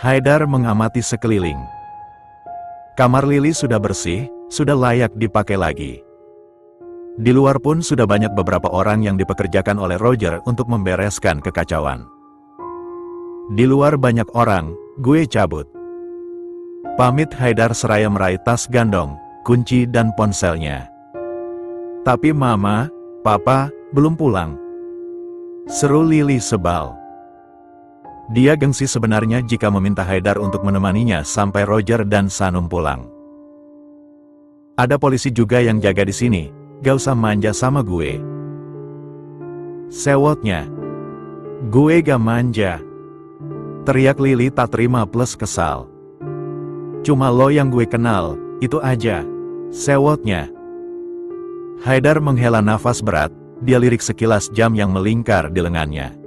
Haidar mengamati sekeliling. Kamar Lily sudah bersih, sudah layak dipakai lagi. Di luar pun sudah banyak beberapa orang yang dipekerjakan oleh Roger untuk membereskan kekacauan. Di luar banyak orang, gue cabut. Pamit Haidar seraya meraih tas gandong, kunci dan ponselnya. Tapi Mama, Papa, belum pulang. Seru Lily sebal. Dia gengsi sebenarnya jika meminta Haidar untuk menemaninya sampai Roger dan Sanum pulang. Ada polisi juga yang jaga di sini, gak usah manja sama gue. Sewotnya. Gue gak manja. Teriak Lily tak terima plus kesal. Cuma lo yang gue kenal, itu aja. Sewotnya. Haidar menghela nafas berat, dia lirik sekilas jam yang melingkar di lengannya.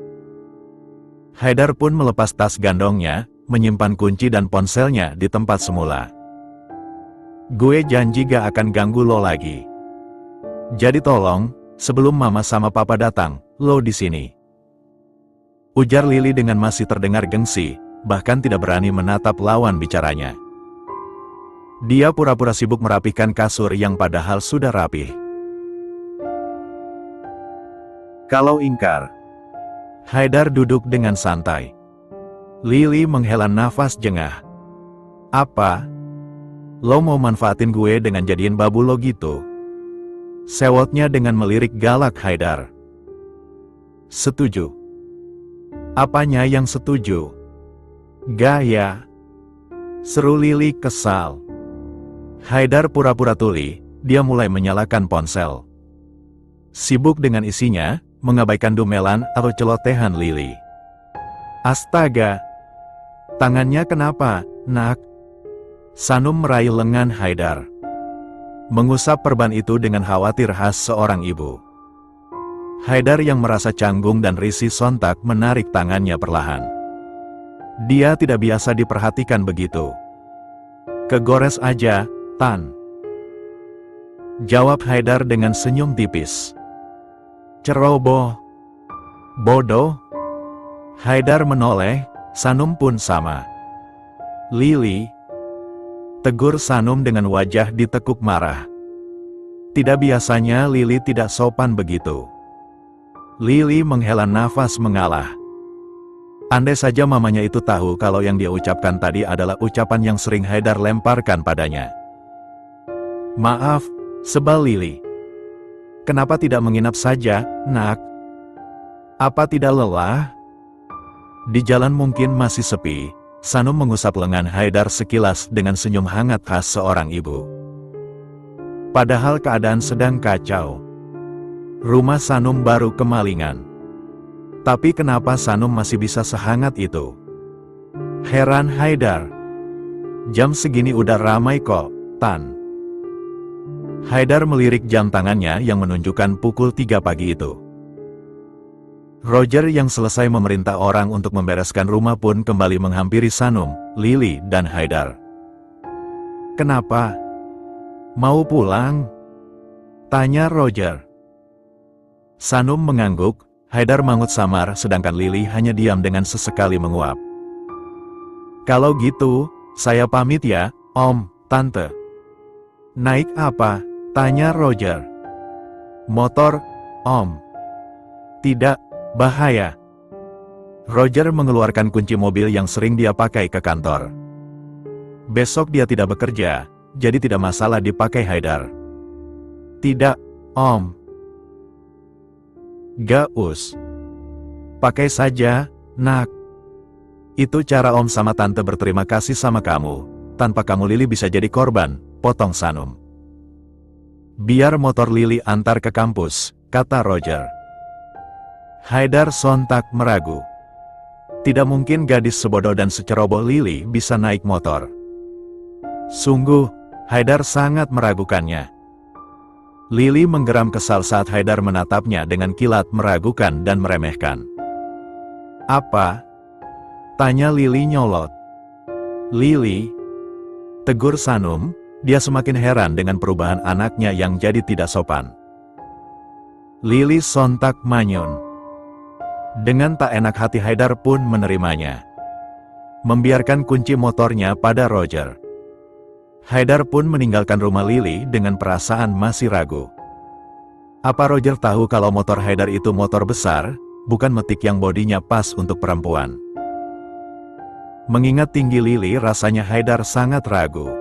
Haidar pun melepas tas gandongnya, menyimpan kunci dan ponselnya di tempat semula. Gue janji gak akan ganggu lo lagi. Jadi tolong, sebelum Mama sama Papa datang, lo di sini. Ujar Lily dengan masih terdengar gengsi, bahkan tidak berani menatap lawan bicaranya. Dia pura-pura sibuk merapikan kasur yang padahal sudah rapih. Kalau ingkar. Haidar duduk dengan santai. Lily menghela nafas jengah. Apa? Lo mau manfaatin gue dengan jadiin babu lo gitu? Sewotnya dengan melirik galak Haidar. Setuju. Apanya yang setuju? Gaya. Seru Lily kesal. Haidar pura-pura tuli, dia mulai menyalakan ponsel. Sibuk dengan isinya, mengabaikan dumelan atau celotehan Lily. Astaga! Tangannya kenapa, nak? Sanum meraih lengan Haidar. Mengusap perban itu dengan khawatir khas seorang ibu. Haidar yang merasa canggung dan risih sontak menarik tangannya perlahan. Dia tidak biasa diperhatikan begitu. Kegores aja, Tan. Jawab Haidar dengan senyum tipis. Ceroboh. Bodoh. Haidar menoleh, Sanum pun sama. Lily. Tegur Sanum dengan wajah ditekuk marah. Tidak biasanya Lily tidak sopan begitu. Lily menghela nafas mengalah. Andai saja mamanya itu tahu kalau yang dia ucapkan tadi adalah ucapan yang sering Haidar lemparkan padanya. Maaf, sebal Lily. Kenapa tidak menginap saja, nak? Apa tidak lelah? Di jalan mungkin masih sepi, Sanum mengusap lengan Haidar sekilas dengan senyum hangat khas seorang ibu. Padahal keadaan sedang kacau. Rumah Sanum baru kemalingan. Tapi kenapa Sanum masih bisa sehangat itu? Heran Haidar. Jam segini udah ramai kok, Tan. Haidar melirik jam tangannya yang menunjukkan pukul 3 pagi itu. Roger yang selesai memerintah orang untuk membereskan rumah pun kembali menghampiri Sanum, Lily, dan Haidar. Kenapa? Mau pulang? Tanya Roger. Sanum mengangguk, Haidar mangut samar sedangkan Lily hanya diam dengan sesekali menguap. Kalau gitu, saya pamit ya, Om, Tante. Naik apa? Tanya Roger. Motor, Om. Tidak, bahaya. Roger mengeluarkan kunci mobil yang sering dia pakai ke kantor. Besok dia tidak bekerja, jadi tidak masalah dipakai Haidar. Tidak, Om. Gak us. Pakai saja, nak. Itu cara Om sama Tante berterima kasih sama kamu. Tanpa kamu Lily bisa jadi korban, potong Sanum. Biar motor Lily antar ke kampus, kata Roger. Haidar sontak meragu. Tidak mungkin gadis sebodoh dan seceroboh Lily bisa naik motor. Sungguh, Haidar sangat meragukannya. Lily menggeram kesal saat Haidar menatapnya dengan kilat meragukan dan meremehkan. Apa? Tanya Lily nyolot. Lily? Tegur Sanum, dia semakin heran dengan perubahan anaknya yang jadi tidak sopan. Lily sontak manyun. Dengan tak enak hati Haidar pun menerimanya. membiarkan kunci motornya pada Roger. Haidar pun meninggalkan rumah Lily dengan perasaan masih ragu. Apa Roger tahu kalau motor Haidar itu motor besar, bukan metik yang bodinya pas untuk perempuan? Mengingat tinggi Lily, rasanya Haidar sangat ragu.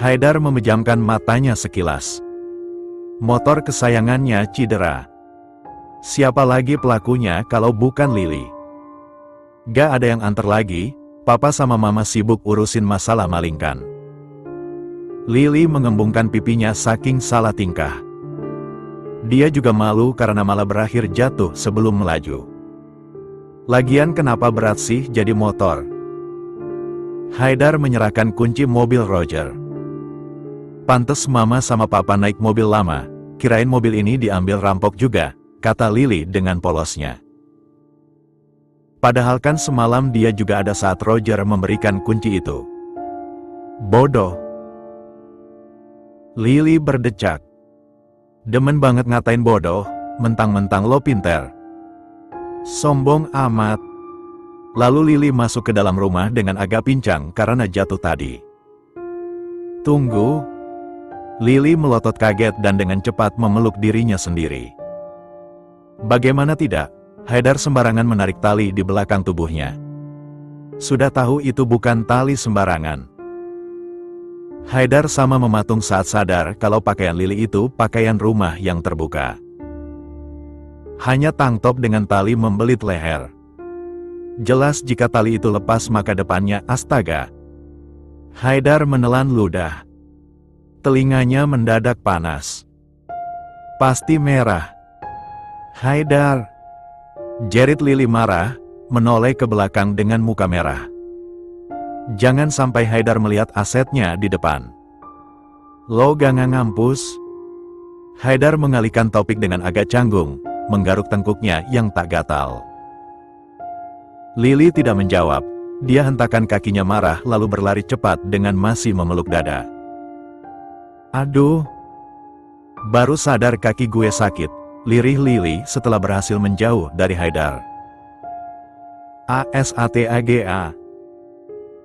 Haidar memejamkan matanya sekilas. Motor kesayangannya cedera. Siapa lagi pelakunya kalau bukan Lily? Gak ada yang antar lagi, papa sama mama sibuk urusin masalah malingkan. Lily mengembungkan pipinya saking salah tingkah. Dia juga malu karena malah berakhir jatuh sebelum melaju. Lagian kenapa berat sih jadi motor? Haidar menyerahkan kunci mobil Roger. Pantes mama sama papa naik mobil lama, kirain mobil ini diambil rampok juga, kata Lily dengan polosnya. Padahal kan semalam dia juga ada saat Roger memberikan kunci itu. Bodoh. Lily berdecak. Demen banget ngatain bodoh, mentang-mentang lo pinter. Sombong amat. Lalu Lily masuk ke dalam rumah dengan agak pincang karena jatuh tadi. Tunggu. Lily melotot kaget dan dengan cepat memeluk dirinya sendiri. Bagaimana tidak, Haidar sembarangan menarik tali di belakang tubuhnya. Sudah tahu itu bukan tali sembarangan. Haidar sama mematung saat sadar kalau pakaian Lily itu pakaian rumah yang terbuka. Hanya tank top dengan tali membelit leher. Jelas jika tali itu lepas maka depannya astaga. Haidar menelan ludah. Telinganya mendadak panas. Pasti merah. Haidar. Jerit Lily marah, menoleh ke belakang dengan muka merah. Jangan sampai Haidar melihat asetnya di depan. Lo gak ngampus? Haidar mengalihkan topik dengan agak canggung, menggaruk tengkuknya yang tak gatal. Lily tidak menjawab, dia hentakan kakinya marah lalu berlari cepat dengan masih memeluk dada. Aduh, baru sadar kaki gue sakit, lirih Lily setelah berhasil menjauh dari Haidar. ASATAGA.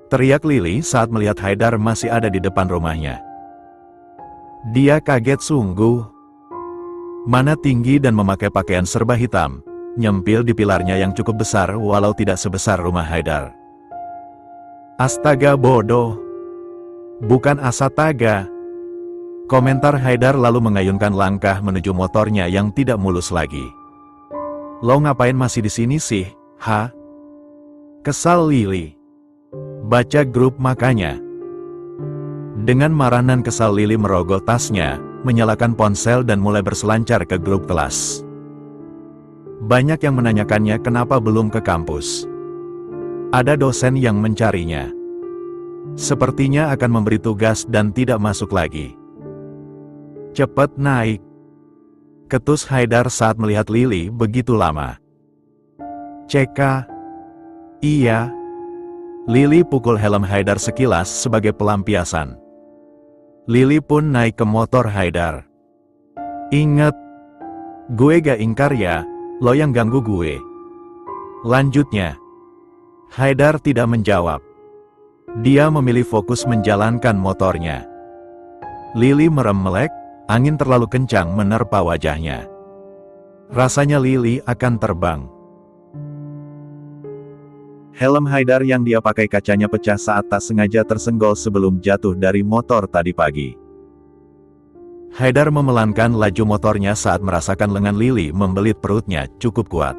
Teriak Lily saat melihat Haidar masih ada di depan rumahnya. Dia kaget sungguh. Mana tinggi dan memakai pakaian serba hitam, nyempil di pilarnya yang cukup besar walau tidak sebesar rumah Haidar. Astaga bodoh. Bukan asataga. Komentar Haidar lalu mengayunkan langkah menuju motornya yang tidak mulus lagi. Lo ngapain masih di sini sih, ha? Kesal Lily. Baca grup makanya. Dengan marah dan kesal Lily merogoh tasnya, menyalakan ponsel dan mulai berselancar ke grup kelas. Banyak yang menanyakannya kenapa belum ke kampus. Ada dosen yang mencarinya. Sepertinya akan memberi tugas dan tidak masuk lagi. Cepat naik. Ketus Haidar saat melihat Lily begitu lama. CK. Iya. Lily pukul helm Haidar sekilas sebagai pelampiasan. Lily pun naik ke motor Haidar. Ingat. Gue gak ingkar ya, lo yang ganggu gue. Lanjutnya. Haidar tidak menjawab. Dia memilih fokus menjalankan motornya. Lily merem melek. Angin terlalu kencang menerpa wajahnya. Rasanya Lily akan terbang. Helm Haidar yang dia pakai kacanya pecah saat tak sengaja tersenggol sebelum jatuh dari motor tadi pagi. Haidar memelankan laju motornya saat merasakan lengan Lily membelit perutnya cukup kuat.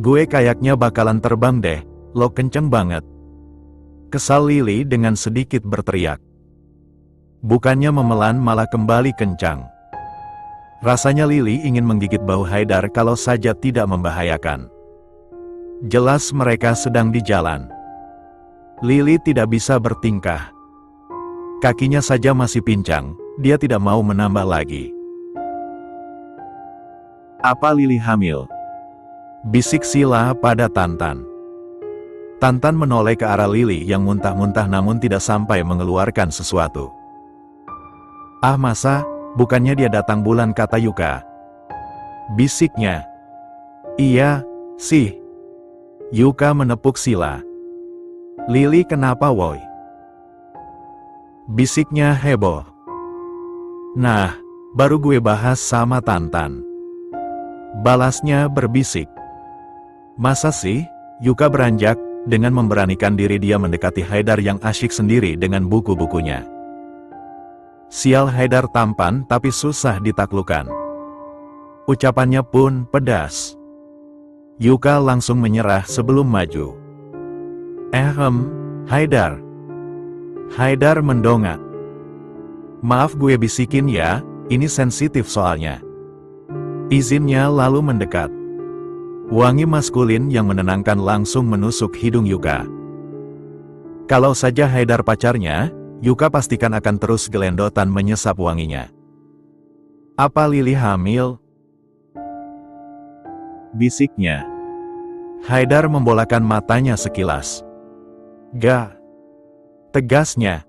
Gue kayaknya bakalan terbang deh, lo kenceng banget. Kesal Lily dengan sedikit berteriak. Bukannya memelan malah kembali kencang. Rasanya Lily ingin menggigit bahu Haidar kalau saja tidak membahayakan. Jelas mereka sedang di jalan. Lily tidak bisa bertingkah. Kakinya saja masih pincang, dia tidak mau menambah lagi. Apa Lily hamil? Bisik Sila pada Tantan. Tantan menoleh ke arah Lily yang muntah-muntah namun tidak sampai mengeluarkan sesuatu. Ah masa, bukannya dia datang bulan, kata Yuka. Bisiknya. Iya, sih. Yuka menepuk Sila. Lili kenapa woi? Bisiknya heboh. Nah, baru gue bahas sama Tantan. Balasnya berbisik. Masa sih? Yuka beranjak, dengan memberanikan diri dia mendekati Haidar yang asyik sendiri dengan buku-bukunya. Sial Haidar tampan tapi susah ditaklukkan. Ucapannya pun pedas. Yuka langsung menyerah sebelum maju. Haidar. Haidar mendongak. Maaf gue bisikin ya, ini sensitif soalnya. Izinnya lalu mendekat. Wangi maskulin yang menenangkan langsung menusuk hidung Yuka. Kalau saja Haidar pacarnya, Yuka pastikan akan terus gelendotan menyesap wanginya. Apa Lili hamil? Bisiknya. Haidar membolakan matanya sekilas. Gak. Tegasnya.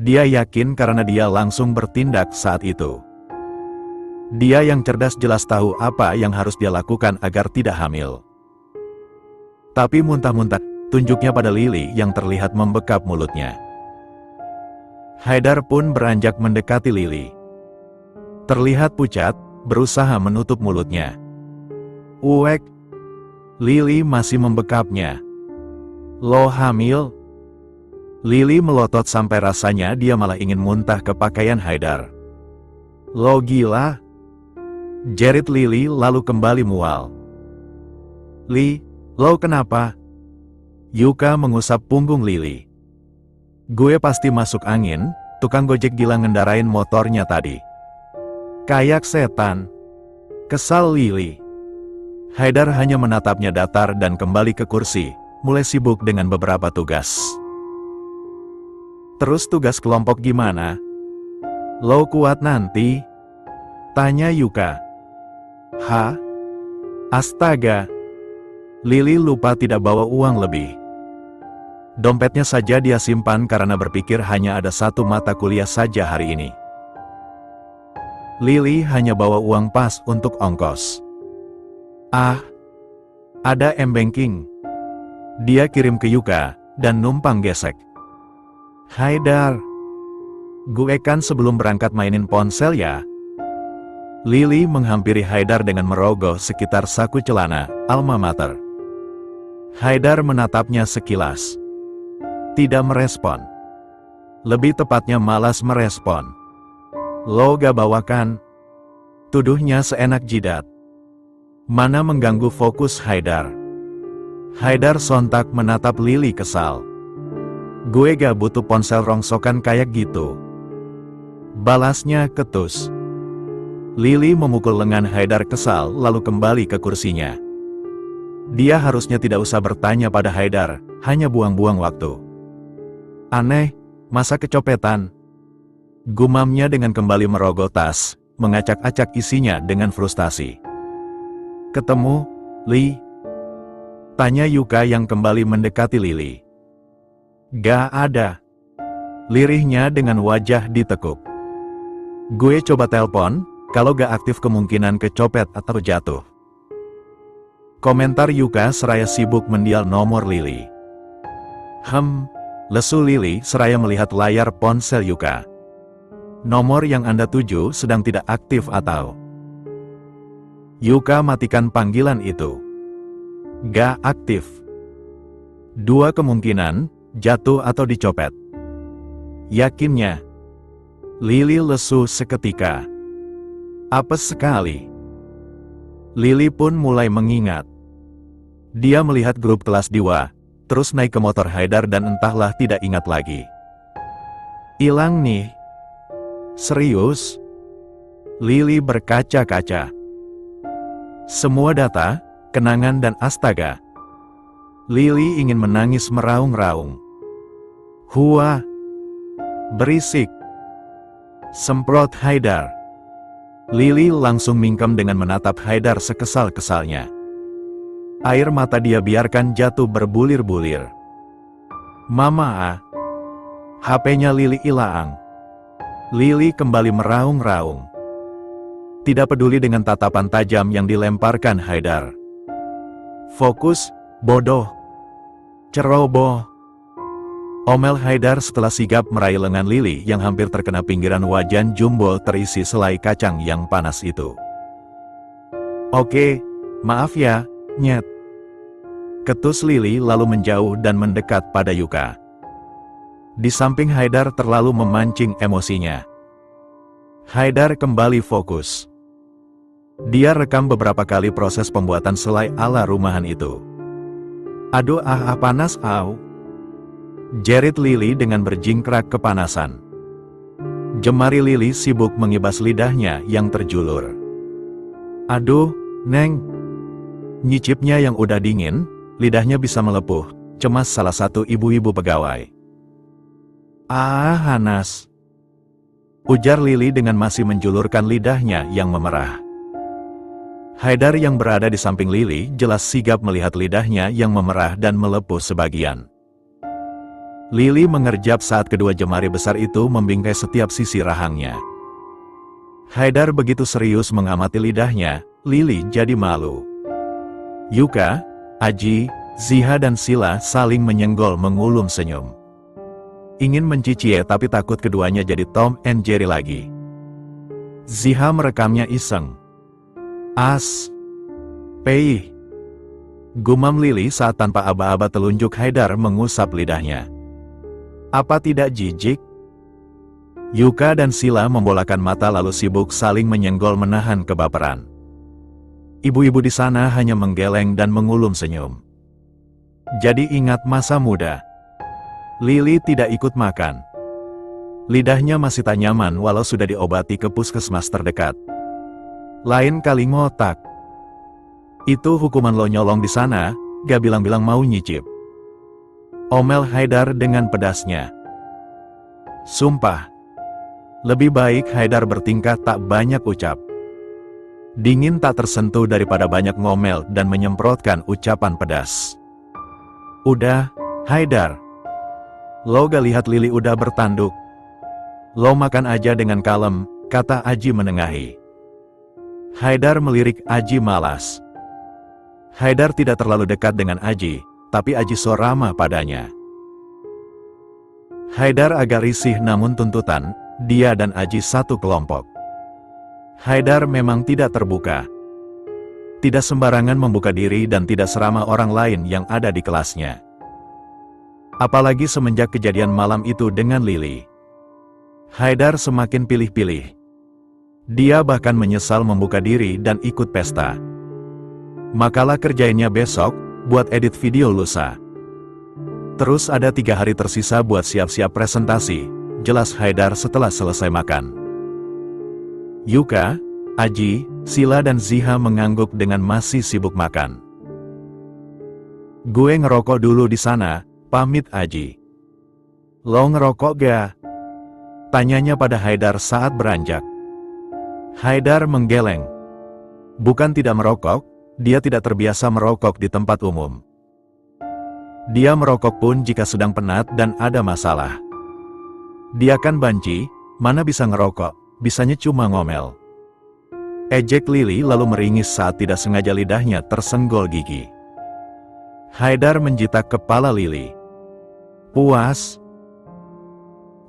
Dia yakin karena dia langsung bertindak saat itu. Dia yang cerdas jelas tahu apa yang harus dia lakukan agar tidak hamil. Tapi muntah-muntah, tunjuknya pada Lili yang terlihat membekap mulutnya. Haidar pun beranjak mendekati Lili. Terlihat pucat, berusaha menutup mulutnya. Uek. Lili masih membekapnya. Lo hamil? Lili melotot sampai rasanya dia malah ingin muntah ke pakaian Haidar. Lo gila? Jerit Lili lalu kembali mual. Li, lo kenapa? Yuka mengusap punggung Lili. Gue pasti masuk angin, tukang gojek gila ngendarain motornya tadi. Kayak setan. Kesal Lili. Haidar hanya menatapnya datar dan kembali ke kursi, mulai sibuk dengan beberapa tugas. Terus tugas kelompok gimana? Lo kuat nanti? Tanya Yuka. Hah? Astaga. Lili lupa tidak bawa uang lebih. Dompetnya saja dia simpan karena berpikir hanya ada satu mata kuliah saja hari ini. Lili hanya bawa uang pas untuk ongkos. Ada M-Banking. Dia kirim ke Yuka, dan numpang gesek. Haidar. Gue kan sebelum berangkat mainin ponsel ya. Lili menghampiri Haidar dengan merogoh sekitar saku celana, alma mater. Haidar menatapnya sekilas. Tidak merespon. Lebih tepatnya malas merespon. Lo gak bawakan? Tuduhnya seenak jidat. Mana mengganggu fokus Haidar. Haidar sontak menatap Lili kesal. Gue gak butuh ponsel rongsokan kayak gitu. Balasnya ketus. Lili memukul lengan Haidar kesal lalu kembali ke kursinya. Dia harusnya tidak usah bertanya pada Haidar, hanya buang-buang waktu. Aneh, masa kecopetan? Gumamnya dengan kembali merogoh tas, mengacak-acak isinya dengan frustasi. Ketemu, Li? Tanya Yuka yang kembali mendekati Lili. Gak ada. Lirihnya dengan wajah ditekuk. Gue coba telepon, kalau gak aktif kemungkinan kecopet atau jatuh. Komentar Yuka seraya sibuk mendial nomor Lili. Lesu Lili seraya melihat layar ponsel Yuka. Nomor yang Anda tuju sedang tidak aktif atau... Yuka matikan panggilan itu. Gak aktif. Dua kemungkinan, jatuh atau dicopet. Yakinnya. Lili lesu seketika. Apes sekali. Lili pun mulai mengingat. Dia melihat grup kelas Diwa, terus naik ke motor Haidar dan entahlah tidak ingat lagi. Hilang nih. Serius? Lili berkaca-kaca. Semua data, kenangan dan astaga. Lili ingin menangis meraung-raung. Hua. Berisik. Semprot Haidar. Lili langsung mingkem dengan menatap Haidar sekesal-kesalnya. Air mata dia biarkan jatuh berbulir-bulir. Mama. HP-nya Lili ilaang. Lili kembali meraung-raung. Tidak peduli dengan tatapan tajam yang dilemparkan Haidar. Fokus, bodoh. Ceroboh. Omel Haidar setelah sigap meraih lengan Lily yang hampir terkena pinggiran wajan jumbo terisi selai kacang yang panas itu. Oke, maaf ya, Nyet. Ketus Lily lalu menjauh dan mendekat pada Yuka. Di samping Haidar terlalu memancing emosinya. Haidar kembali fokus. Dia rekam beberapa kali proses pembuatan selai ala rumahan itu. Aduh panas jerit Lily dengan berjingkrak kepanasan. Jemari Lily sibuk mengibas lidahnya yang terjulur. Aduh, Neng. Nyicipnya yang udah dingin, lidahnya bisa melepuh, cemas salah satu ibu-ibu pegawai. Panas. Ujar Lily dengan masih menjulurkan lidahnya yang memerah. Haidar yang berada di samping Lily jelas sigap melihat lidahnya yang memerah dan melepuh sebagian. Lily mengerjap saat kedua jemari besar itu membingkai setiap sisi rahangnya. Haidar begitu serius mengamati lidahnya, Lily jadi malu. Yuka, Aji, Ziha dan Sila saling menyenggol mengulum senyum. Ingin mencicie tapi takut keduanya jadi Tom and Jerry lagi. Ziha merekamnya iseng. Peih. Gumam Lily saat tanpa aba-aba telunjuk Haidar mengusap lidahnya. Apa tidak jijik? Yuka dan Sila membolakan mata lalu sibuk saling menyenggol menahan kebaperan. Ibu-ibu di sana hanya menggeleng dan mengulum senyum. Jadi ingat masa muda. Lily tidak ikut makan. Lidahnya masih tak nyaman walau sudah diobati ke puskesmas terdekat. Lain kali ngotak. Itu hukuman lo nyolong di sana, gak bilang-bilang mau nyicip. Omel Haidar dengan pedasnya. Sumpah. Lebih baik Haidar bertingkah tak banyak ucap. Dingin tak tersentuh daripada banyak ngomel dan menyemprotkan ucapan pedas. Udah, Haidar. Lo gak lihat Lily udah bertanduk. Lo makan aja dengan kalem, kata Aji menengahi. Haidar melirik Aji malas. Haidar tidak terlalu dekat dengan Aji, tapi Aji so ramah padanya. Haidar agak risih namun tuntutan, dia dan Aji satu kelompok. Haidar memang tidak terbuka. Tidak sembarangan membuka diri dan tidak seramah orang lain yang ada di kelasnya. Apalagi semenjak kejadian malam itu dengan Lily. Haidar semakin pilih-pilih. Dia bahkan menyesal membuka diri dan ikut pesta. Makalah kerjainnya besok, buat edit video lusa. Terus ada 3 hari tersisa buat siap-siap presentasi, jelas Haidar setelah selesai makan. Yuka, Aji, Sila dan Ziha mengangguk dengan masih sibuk makan. Gue ngerokok dulu di sana, pamit Aji. Lo ngerokok gak? Tanyanya pada Haidar saat beranjak. Haidar menggeleng. Bukan tidak merokok, dia tidak terbiasa merokok di tempat umum. Dia merokok pun jika sedang penat dan ada masalah. Dia kan banci, mana bisa ngerokok, bisanya cuma ngomel. Ejek Lily lalu meringis saat tidak sengaja lidahnya tersenggol gigi. Haidar menjitak kepala Lily. Puas?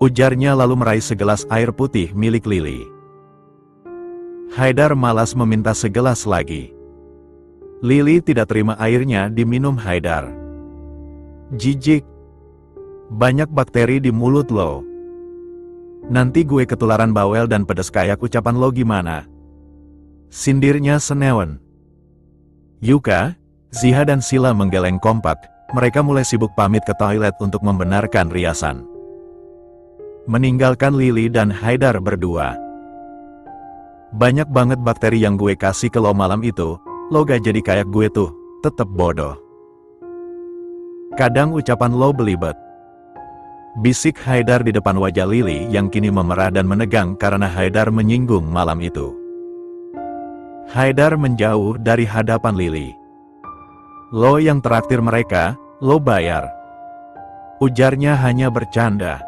Ujarnya lalu meraih segelas air putih milik Lily. Haidar malas meminta segelas lagi. Lily tidak terima airnya diminum Haidar. Jijik. Banyak bakteri di mulut lo. Nanti gue ketularan bawel dan pedes kayak ucapan lo gimana? Sindirnya senewen. Yuka, Ziha dan Sila menggeleng kompak, mereka mulai sibuk pamit ke toilet untuk membenarkan riasan. Meninggalkan Lily dan Haidar berdua. Banyak banget bakteri yang gue kasih ke lo malam itu, lo gak jadi kayak gue tuh, tetep bodoh. Kadang ucapan lo belibet. Bisik Haidar di depan wajah Lily yang kini memerah dan menegang karena Haidar menyinggung malam itu. Haidar menjauh dari hadapan Lily. Lo yang traktir mereka, lo bayar. Ujarnya hanya bercanda.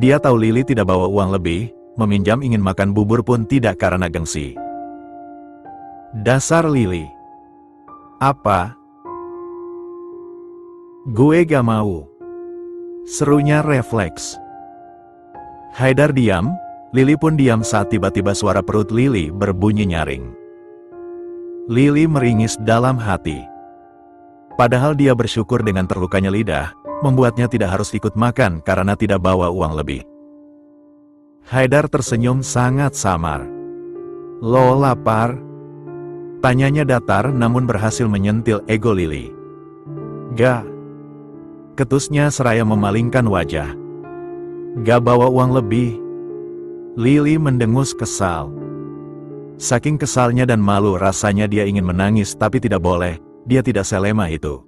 Dia tahu Lily tidak bawa uang lebih, meminjam ingin makan bubur pun tidak karena gengsi. Dasar Lily. Apa? Gue gak mau. Serunya refleks. Haidar diam, Lily pun diam saat tiba-tiba suara perut Lily berbunyi nyaring. Lily meringis dalam hati. Padahal dia bersyukur dengan terlukanya lidah, membuatnya tidak harus ikut makan karena tidak bawa uang lebih. Haidar tersenyum sangat samar. "Lo lapar?" Tanyanya datar namun berhasil menyentil ego Lily. "Gak," ketusnya seraya memalingkan wajah. "Gak bawa uang lebih." Lily mendengus kesal. Saking kesalnya dan malu rasanya dia ingin menangis tapi tidak boleh, dia tidak selemah itu.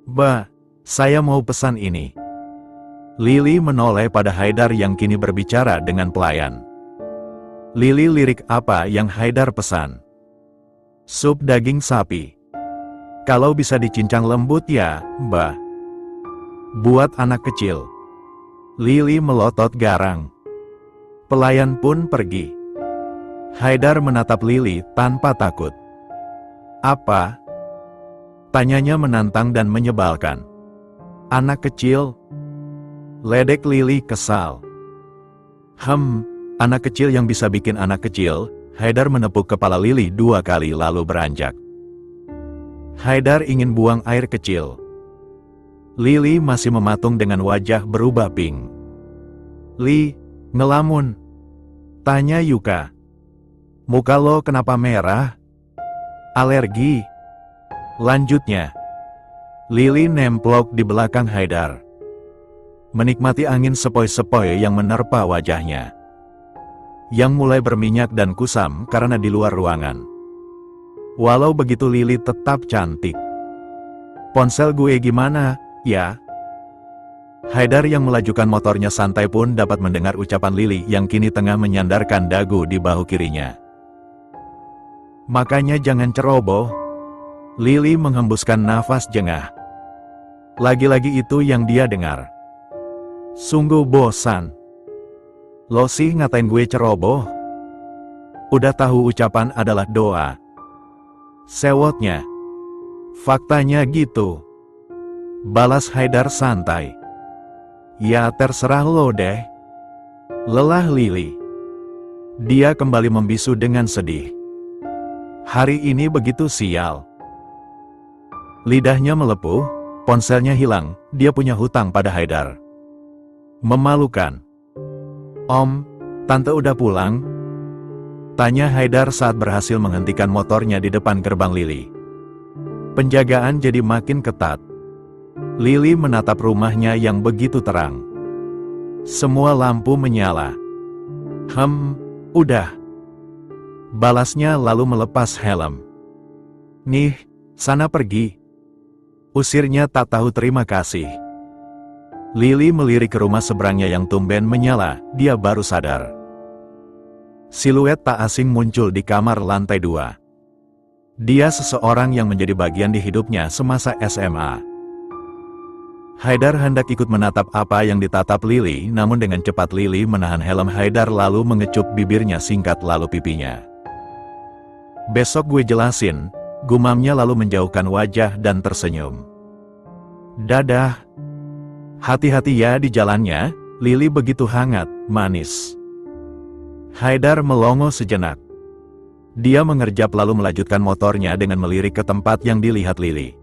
"Ba, saya mau pesan ini." Lily menoleh pada Haidar yang kini berbicara dengan pelayan. Lily lirik apa yang Haidar pesan. "Sup daging sapi. Kalau bisa dicincang lembut ya, Mbak. Buat anak kecil." Lily melotot garang. Pelayan pun pergi. Haidar menatap Lily tanpa takut. "Apa?" tanyanya menantang dan menyebalkan. "Anak kecil?" ledek Lily kesal. Anak kecil yang bisa bikin anak kecil." Haidar menepuk kepala Lily 2 kali lalu beranjak. Haidar ingin buang air kecil. Lily masih mematung dengan wajah berubah pink. "Li, ngelamun?" tanya Yuka. "Muka lo kenapa merah?" "Alergi." Lanjutnya. Lily nemplok di belakang Haidar, menikmati angin sepoi-sepoi yang menerpa wajahnya, yang mulai berminyak dan kusam karena di luar ruangan. Walau begitu Lily tetap cantik. "Ponsel gue gimana, ya?" Haidar yang melajukan motornya santai pun dapat mendengar ucapan Lily yang kini tengah menyandarkan dagu di bahu kirinya. "Makanya jangan ceroboh." Lily menghembuskan nafas jengah. Lagi-lagi itu yang dia dengar. Sungguh bosan. "Lo sih ngatain gue ceroboh? Udah tahu ucapan adalah doa." Sewotnya. "Faktanya gitu." balas Haidar santai. "Ya terserah lo deh." Lelah Lily. Dia kembali membisu dengan sedih. Hari ini begitu sial. Lidahnya melepuh, ponselnya hilang, dia punya hutang pada Haidar. Memalukan. "Om, tante udah pulang?" tanya Haidar saat berhasil menghentikan motornya di depan gerbang Lily. Penjagaan jadi makin ketat. Lily menatap rumahnya yang begitu terang. Semua lampu menyala. Udah." balasnya lalu melepas helm. "Nih, sana pergi." usirnya tak tahu terima kasih. Lily melirik ke rumah seberangnya yang tumben menyala, dia baru sadar. Siluet tak asing muncul di kamar lantai 2. Dia seseorang yang menjadi bagian di hidupnya semasa SMA. Haidar hendak ikut menatap apa yang ditatap Lily, namun dengan cepat Lily menahan helm Haidar lalu mengecup bibirnya singkat lalu pipinya. "Besok gue jelasin," gumamnya lalu menjauhkan wajah dan tersenyum. "Dadah. Hati-hati ya di jalannya." Lily begitu hangat, manis. Haidar melongo sejenak. Dia mengerjap lalu melanjutkan motornya dengan melirik ke tempat yang dilihat Lily.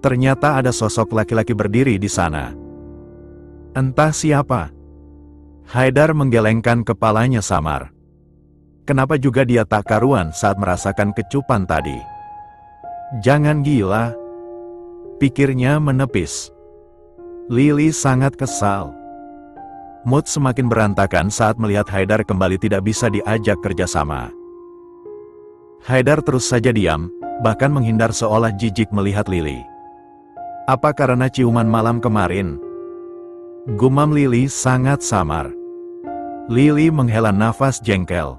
Ternyata ada sosok laki-laki berdiri di sana. Entah siapa. Haidar menggelengkan kepalanya samar. Kenapa juga dia tak karuan saat merasakan kecupan tadi? Jangan gila, pikirnya menepis. Lily sangat kesal. Mood semakin berantakan saat melihat Haidar kembali tidak bisa diajak kerjasama. Haidar terus saja diam, bahkan menghindar seolah jijik melihat Lily. Apa karena ciuman malam kemarin? Gumam Lily sangat samar. Lily menghela nafas jengkel.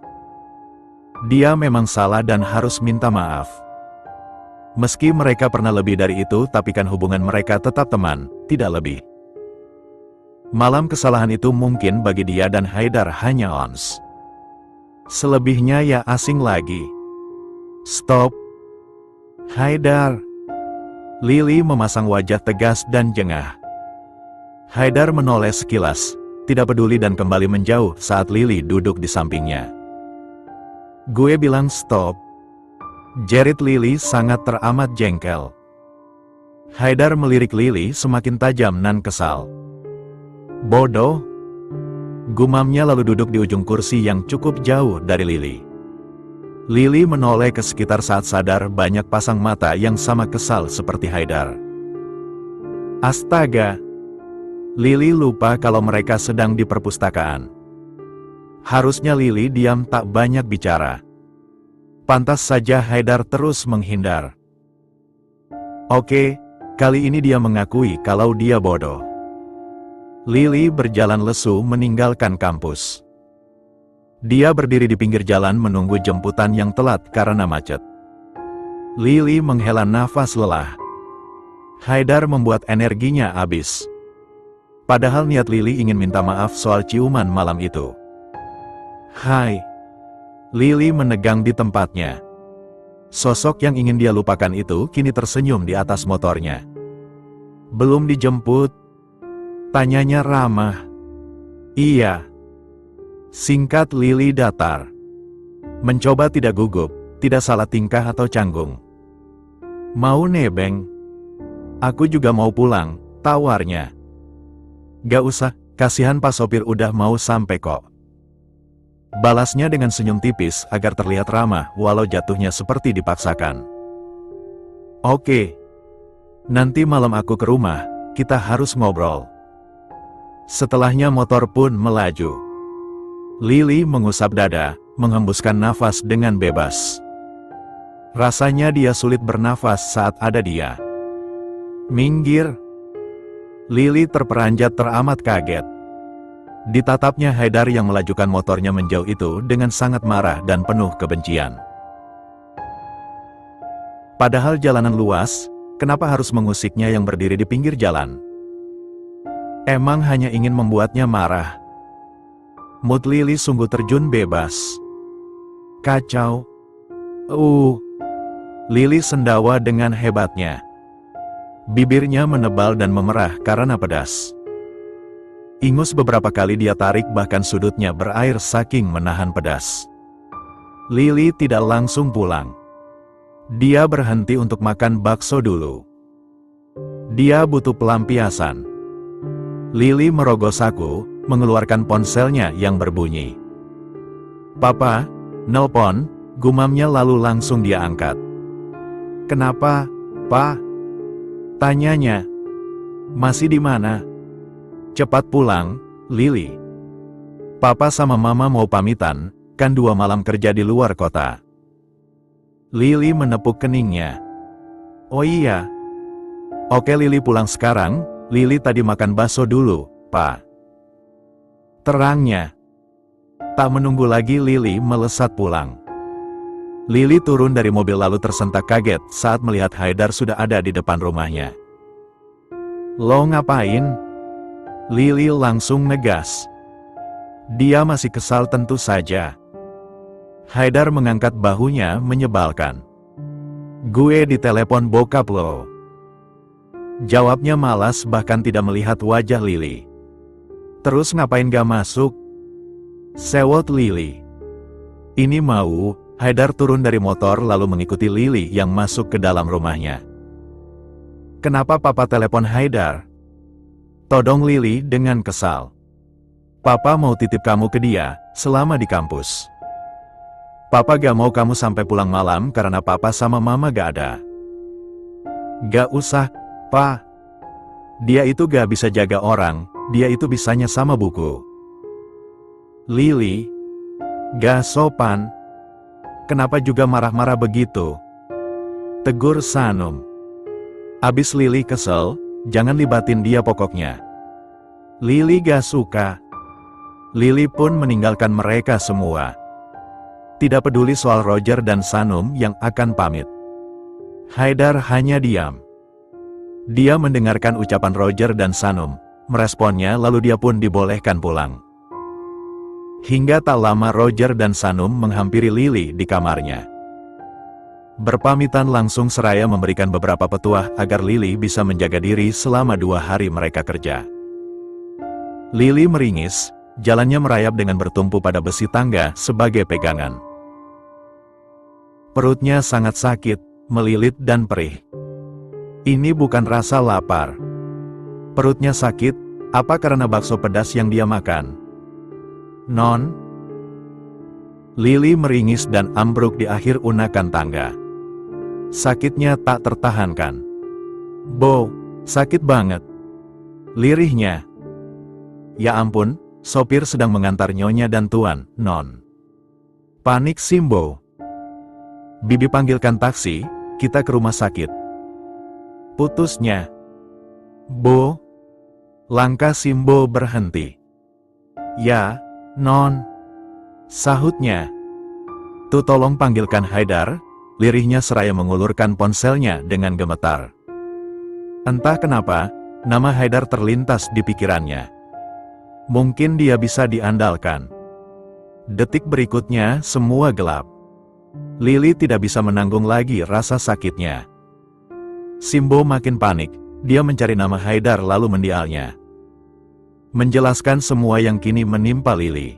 Dia memang salah dan harus minta maaf. Meski mereka pernah lebih dari itu, tapi kan hubungan mereka tetap teman, tidak lebih. Malam kesalahan itu mungkin bagi dia dan Haidar hanya ons. Selebihnya ya asing lagi. Stop. Haidar. Lily memasang wajah tegas dan jengah. Haidar menoleh sekilas, tidak peduli dan kembali menjauh saat Lily duduk di sampingnya. Gue bilang stop. Jerit Lily sangat teramat jengkel. Haidar melirik Lily semakin tajam dan kesal. Bodoh. Gumamnya lalu duduk di ujung kursi yang cukup jauh dari Lily. Lily menoleh ke sekitar saat sadar banyak pasang mata yang sama kesal seperti Haidar. Astaga! Lily lupa kalau mereka sedang di perpustakaan. Harusnya Lily diam tak banyak bicara. Pantas saja Haidar terus menghindar. Oke, kali ini dia mengakui kalau dia bodoh. Lily berjalan lesu meninggalkan kampus. Dia berdiri di pinggir jalan menunggu jemputan yang telat karena macet. Lily menghela nafas lelah. Haidar membuat energinya habis. Padahal niat Lily ingin minta maaf soal ciuman malam itu. Hai. Lily menegang di tempatnya. Sosok yang ingin dia lupakan itu kini tersenyum di atas motornya. Belum dijemput? Tanyanya ramah. Iya. Singkat Lily datar. Mencoba tidak gugup, tidak salah tingkah atau canggung. Mau nebeng? Aku juga mau pulang, tawarnya. Gak usah, kasihan Pak Sopir udah mau sampai kok. Balasnya dengan senyum tipis agar terlihat ramah walau jatuhnya seperti dipaksakan. Oke. Nanti malam aku ke rumah, kita harus ngobrol. Setelahnya motor pun melaju. Lily mengusap dada, menghembuskan nafas dengan bebas. Rasanya dia sulit bernafas saat ada dia. Minggir. Lily terperanjat teramat kaget. Ditatapnya Haidar yang melajukan motornya menjauh itu dengan sangat marah dan penuh kebencian. Padahal jalanan luas, kenapa harus mengusiknya yang berdiri di pinggir jalan? Emang hanya ingin membuatnya marah. Mood Lily sungguh terjun bebas. Kacau. Lily sendawa dengan hebatnya. Bibirnya menebal dan memerah karena pedas. Ingus beberapa kali dia tarik bahkan sudutnya berair saking menahan pedas. Lily tidak langsung pulang. Dia berhenti untuk makan bakso dulu. Dia butuh pelampiasan. Lily merogoh saku, mengeluarkan ponselnya yang berbunyi. Papa, nelpon, gumamnya lalu langsung dia angkat. Kenapa, Pak? Tanyanya. Masih di mana? Cepat pulang, Lily. Papa sama Mama mau pamitan, kan 2 malam kerja di luar kota. Lily menepuk keningnya. Oh iya. Oke Lily pulang sekarang, Lily tadi makan bakso dulu, Pak. Terangnya. Tak menunggu lagi Lily melesat pulang. Lily turun dari mobil lalu tersentak kaget saat melihat Haidar sudah ada di depan rumahnya. Lo ngapain? Lily langsung negas. Dia masih kesal tentu saja. Haidar mengangkat bahunya menyebalkan. Gue ditelepon bokap lo. Jawabnya malas bahkan tidak melihat wajah Lily. Terus ngapain gak masuk? Sewot Lily. Ini mau, Haidar turun dari motor lalu mengikuti Lily yang masuk ke dalam rumahnya. Kenapa papa telepon Haidar? Todong Lily dengan kesal. Papa mau titip kamu ke dia, selama di kampus. Papa gak mau kamu sampai pulang malam karena papa sama mama gak ada. Gak usah, Pa. Dia itu gak bisa jaga orang, dia itu bisanya sama buku. Lily. Gak sopan. Kenapa juga marah-marah begitu? Tegur Sanum. Abis Lily kesel, jangan libatin dia pokoknya. Lily gak suka. Lily pun meninggalkan mereka semua. Tidak peduli soal Roger dan Sanum yang akan pamit. Haidar hanya diam. Dia mendengarkan ucapan Roger dan Sanum, meresponnya lalu dia pun dibolehkan pulang. Hingga tak lama Roger dan Sanum menghampiri Lily di kamarnya. Berpamitan langsung seraya memberikan beberapa petuah agar Lily bisa menjaga diri selama 2 hari mereka kerja. Lily meringis, jalannya merayap dengan bertumpu pada besi tangga sebagai pegangan. Perutnya sangat sakit, melilit dan perih. Ini bukan rasa lapar. Perutnya sakit, apa karena bakso pedas yang dia makan? Non? Lily meringis dan ambruk di akhir unakan tangga. Sakitnya tak tertahankan. Bo, sakit banget. Lirihnya. Ya ampun, sopir sedang mengantar nyonya dan tuan, Non. Panik Simbo. Bibi panggilkan taksi, kita ke rumah sakit. Putusnya. Bo. Langkah Simbo berhenti. Ya, Non. Sahutnya. Tuh tolong panggilkan Haidar. Lirihnya seraya mengulurkan ponselnya dengan gemetar. Entah kenapa, nama Haidar terlintas di pikirannya. Mungkin dia bisa diandalkan. Detik berikutnya, semua gelap. Lily tidak bisa menanggung lagi rasa sakitnya. Simbo makin panik, dia mencari nama Haidar lalu mendialnya. Menjelaskan semua yang kini menimpa Lily.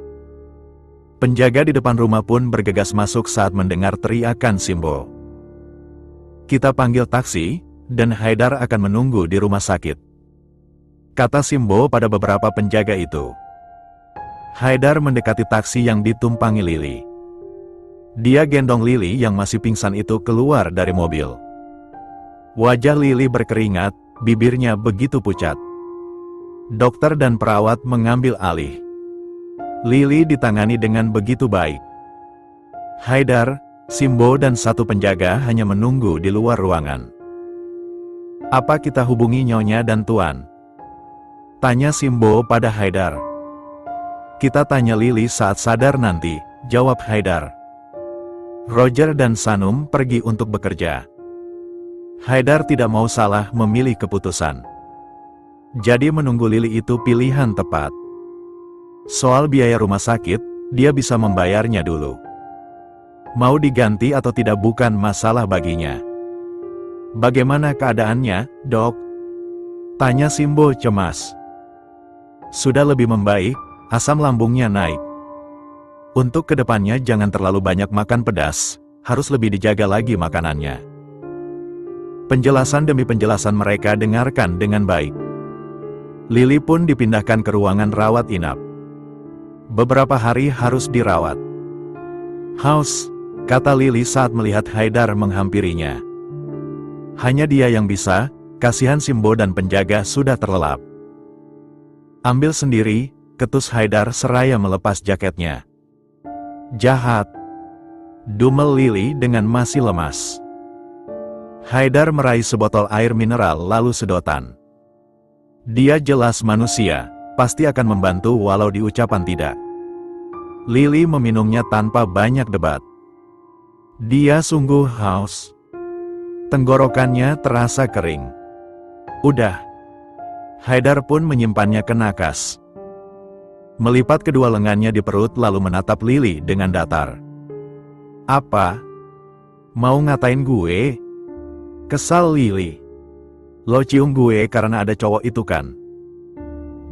Penjaga di depan rumah pun bergegas masuk saat mendengar teriakan Simbo. Kita panggil taksi, dan Haidar akan menunggu di rumah sakit. Kata Simbo pada beberapa penjaga itu. Haidar mendekati taksi yang ditumpangi Lily. Dia gendong Lily yang masih pingsan itu keluar dari mobil. Wajah Lily berkeringat, bibirnya begitu pucat. Dokter dan perawat mengambil alih. Lily ditangani dengan begitu baik. Haidar, Simbo dan satu penjaga hanya menunggu di luar ruangan. Apa kita hubungi nyonya dan tuan? Tanya Simbo pada Haidar. Kita tanya Lily saat sadar nanti, jawab Haidar. Roger dan Sanum pergi untuk bekerja. Haidar tidak mau salah memilih keputusan. Jadi menunggu Lily itu pilihan tepat. Soal biaya rumah sakit, dia bisa membayarnya dulu. Mau diganti atau tidak bukan masalah baginya. Bagaimana keadaannya, dok? Tanya Simbo cemas. Sudah lebih membaik, asam lambungnya naik. Untuk kedepannya jangan terlalu banyak makan pedas, harus lebih dijaga lagi makanannya. Penjelasan demi penjelasan mereka dengarkan dengan baik. Lily pun dipindahkan ke ruangan rawat inap. Beberapa hari harus dirawat. Haus, kata Lily saat melihat Haidar menghampirinya. Hanya dia yang bisa, kasihan Simbo dan penjaga sudah terlelap. Ambil sendiri, ketus Haidar seraya melepas jaketnya. Jahat. Dumel Lily dengan masih lemas. Haidar meraih sebotol air mineral lalu sedotan. Dia jelas manusia, pasti akan membantu walau di ucapan tidak. Lily meminumnya tanpa banyak debat. Dia sungguh haus. Tenggorokannya terasa kering. Udah. Haidar pun menyimpannya ke nakas. Melipat kedua lengannya di perut lalu menatap Lily dengan datar. Apa? Mau ngatain gue? Kesal Lily. Lo cium gue karena ada cowok itu kan?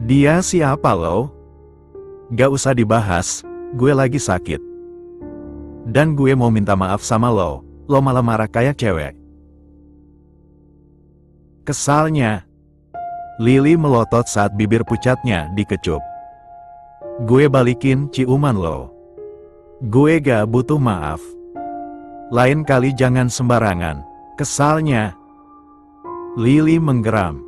Dia siapa lo? Gak usah dibahas, gue lagi sakit. Dan gue mau minta maaf sama lo malah marah kayak cewek. Kesalnya. Lily melotot saat bibir pucatnya dikecup. Gue balikin ciuman lo. Gue gak butuh maaf. Lain kali jangan sembarangan. Kesalnya. Lily menggeram.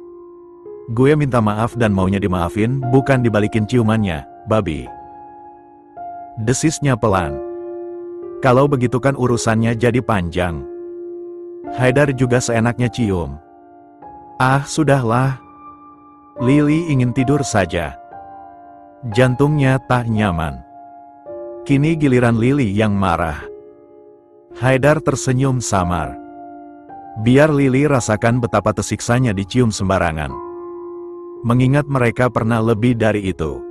Gue minta maaf dan maunya dimaafin, bukan dibalikin ciumannya, babi. Desisnya pelan. Kalau begitu kan urusannya jadi panjang. Haidar juga seenaknya cium. Ah, sudahlah. Lily ingin tidur saja. Jantungnya tak nyaman. Kini giliran Lily yang marah. Haidar tersenyum samar. Biar Lily rasakan betapa tersiksanya dicium sembarangan. Mengingat mereka pernah lebih dari itu.